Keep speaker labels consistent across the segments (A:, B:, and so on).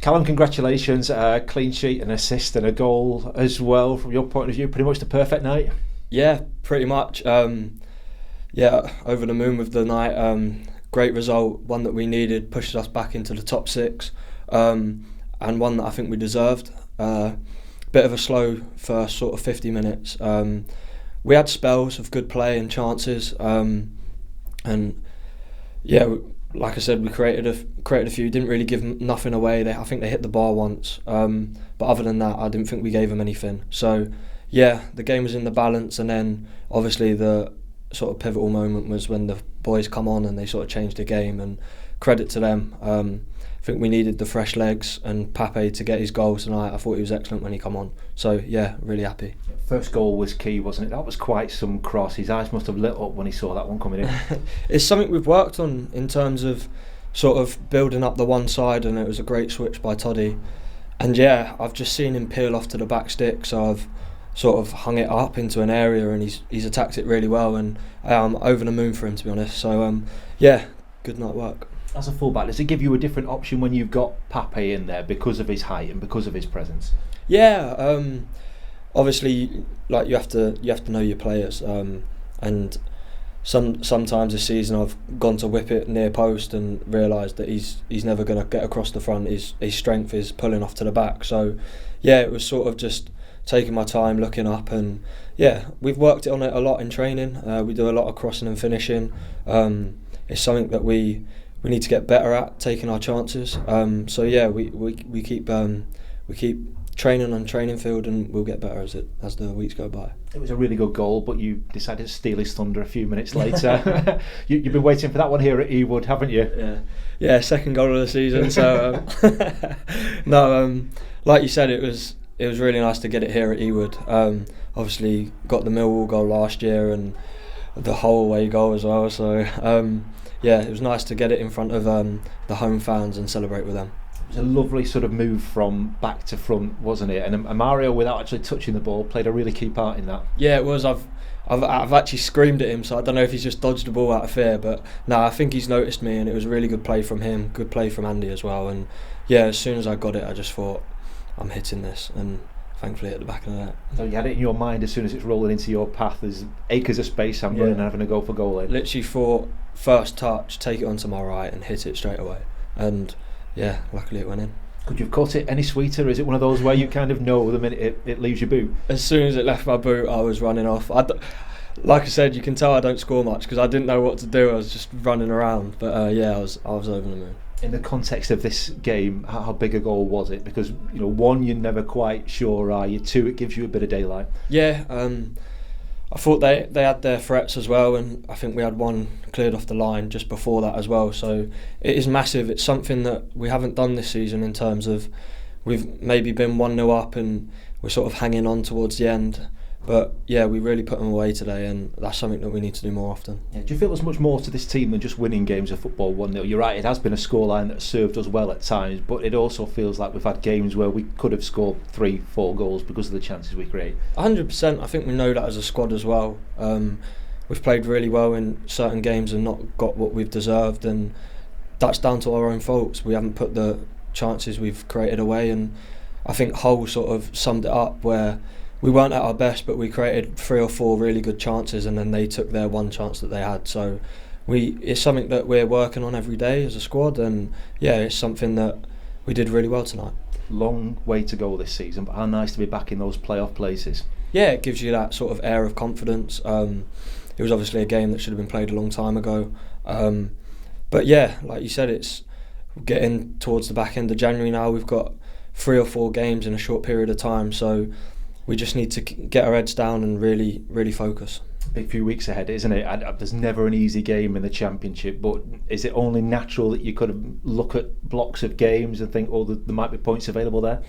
A: Callum, congratulations. Clean sheet, an assist and a goal as well. From your point of view, pretty much the perfect night.
B: Yeah, pretty much. Yeah, over the moon with the night. Great result, one that we needed, pushed us back into the top six, and one that I think we deserved. Bit of a slow first sort of 50 minutes. We had spells of good play and chances, and yeah, like I said, we created a few. Didn't really give nothing away. I think they hit the bar once, but other than that, I didn't think we gave them anything. So yeah, the game was in the balance, and then obviously the sort of pivotal moment was when the boys come on and they sort of changed the game. And credit to them. I think we needed the fresh legs and Pape to get his goal tonight. I thought he was excellent when he come on. So yeah, really happy.
A: First goal was key, wasn't it? That was quite some cross. His eyes must have lit up when he saw that one coming in.
B: It's something we've worked on in terms of sort of building up the one side, and it was a great switch by Toddy. And yeah, I've just seen him peel off to the back stick, so I've sort of hung it up into an area, and he's attacked it really well, and I'm over the moon for him, to be honest. So yeah, good night work.
A: As a fullback, does it give you a different option when you've got Pape in there because of his height and because of his presence?
B: Yeah, obviously, like you have to know your players, and sometimes this season I've gone to whip it near post and realised that he's never going to get across the front. His strength is pulling off to the back. So yeah, it was sort of just taking my time, looking up, and yeah, we've worked on it a lot in training. We do a lot of crossing and finishing. It's something that we need to get better at, taking our chances. So yeah, we keep training on training field, and we'll get better as the weeks go by.
A: It was a really good goal, but you decided to steal his thunder a few minutes later. You've been waiting for that one here at Ewood, haven't you?
B: Yeah, second goal of the season. So no, like you said, it was really nice to get it here at Ewood. Obviously, got the Millwall goal last year and the whole away goal as well. So yeah, it was nice to get it in front of the home fans and celebrate with them.
A: It was a lovely sort of move from back to front, wasn't it? And Mario, without actually touching the ball, played a really key part in that.
B: Yeah, it was. I've actually screamed at him, so I don't know if he's just dodged the ball out of fear, but no, I think he's noticed me, and it was a really good play from him, good play from Andy as well. And yeah, as soon as I got it, I just thought, I'm hitting this, and thankfully at the back of the net.
A: So you had it in your mind as soon as it's rolling into your path, there's acres of space, I'm running and having a go for goal in.
B: Literally thought, first touch, take it onto my right and hit it straight away. And yeah, luckily it went in.
A: Could you have caught it any sweeter? Is it one of those where you kind of know the minute it leaves your boot?
B: As soon as it left my boot, I was running off. Like I said, you can tell I don't score much because I didn't know what to do. I was just running around. But yeah, I was over the moon.
A: In the context of this game, how big a goal was it? Because one, you're never quite sure, are you? Two, it gives you a bit of daylight.
B: Yeah, I thought they had their threats as well, and I think we had one cleared off the line just before that as well. So it is massive. It's something that we haven't done this season in terms of we've maybe been 1-0 up and we're sort of hanging on towards the end. But yeah, we really put them away today, and that's something that we need to do more often.
A: Yeah, do you feel there's much more to this team than just winning games of football 1-0? You're right, it has been a scoreline that served us well at times, but it also feels like we've had games where we could have scored 3-4 goals because of the chances we create.
B: 100%. I think we know that as a squad as well. We've played really well in certain games and not got what we've deserved, and that's down to our own faults. We haven't put the chances we've created away, and I think Hull sort of summed it up where we weren't at our best, but we created 3 or 4 really good chances, and then they took their one chance that they had. So it's something that we're working on every day as a squad, and yeah, it's something that we did really well tonight.
A: Long way to go this season, but how nice to be back in those playoff places.
B: Yeah, it gives you that sort of air of confidence. It was obviously a game that should have been played a long time ago, but yeah, like you said, it's getting towards the back end of January now. We've got 3 or 4 games in a short period of time, so we just need to get our heads down and really, really focus.
A: Big few weeks ahead, isn't it? There's never an easy game in the Championship, but is it only natural that you could look at blocks of games and think, there might be points available there?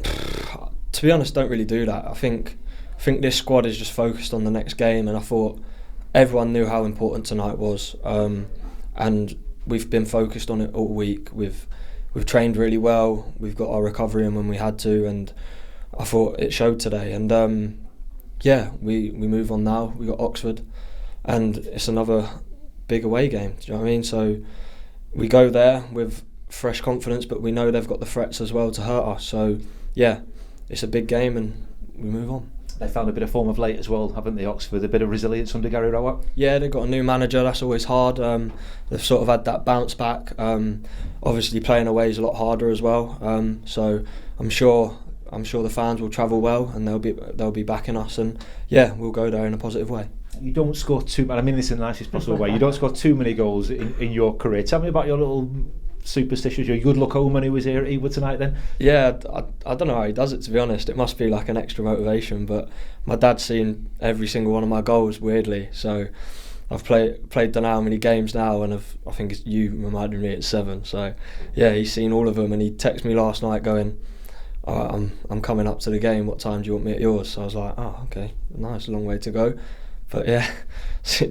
B: To be honest, don't really do that. I think this squad is just focused on the next game, and I thought everyone knew how important tonight was, and we've been focused on it all week. We've trained really well. We've got our recovery in when we had to, and I thought it showed today. And yeah, we move on now. We got Oxford, and it's another big away game. Do you know what I mean? So we go there with fresh confidence, but we know they've got the threats as well to hurt us. So yeah, it's a big game and we move on.
A: They found a bit of form of late as well, haven't they, Oxford? A bit of resilience under Gary Rowett?
B: Yeah, they've got a new manager, that's always hard. They've sort of had that bounce back. Obviously playing away is a lot harder as well. So I'm sure the fans will travel well and they'll be backing us, and yeah, we'll go there in a positive way.
A: You don't score too, I mean this in the nicest possible way, you don't score too many goals in your career. Tell me about your little superstitions, your good luck omen who was here at Ewood tonight then?
B: Yeah, I don't know how he does it, to be honest. It must be like an extra motivation, but my dad's seen every single one of my goals, weirdly, so I've played don't know how many games now, and I think you reminded me it's 7, so yeah, he's seen all of them, and he texted me last night going, I'm coming up to the game, what time do you want me at yours? So I was like, oh okay, nice, long way to go. But yeah, it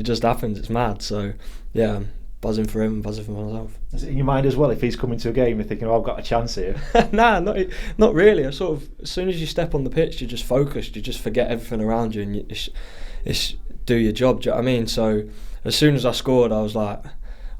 B: just happens, it's mad. So yeah, I'm buzzing for him, buzzing for myself.
A: Is it in your mind as well, if he's coming to a game, you're thinking, oh, I've got a chance here?
B: Nah, not really. I sort of, as soon as you step on the pitch, you're just focused, you just forget everything around you, and it's do your job, do you know what I mean? So as soon as I scored, I was like,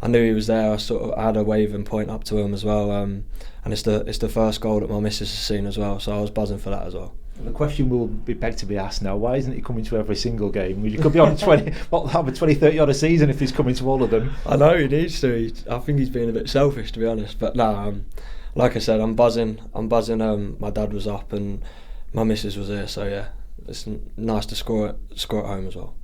B: I knew he was there. I sort of had a wave and point up to him as well, and it's the first goal that my missus has seen as well, so I was buzzing for that as well.
A: The question will be begged to be asked now, why isn't he coming to every single game? You could be on 20, have a 20, 30 odd a season if he's coming to all of them.
B: I know he needs to. I think he's being a bit selfish, to be honest. But no, like I said, I'm buzzing. My dad was up and my missus was here, so yeah, it's nice to score at home as well.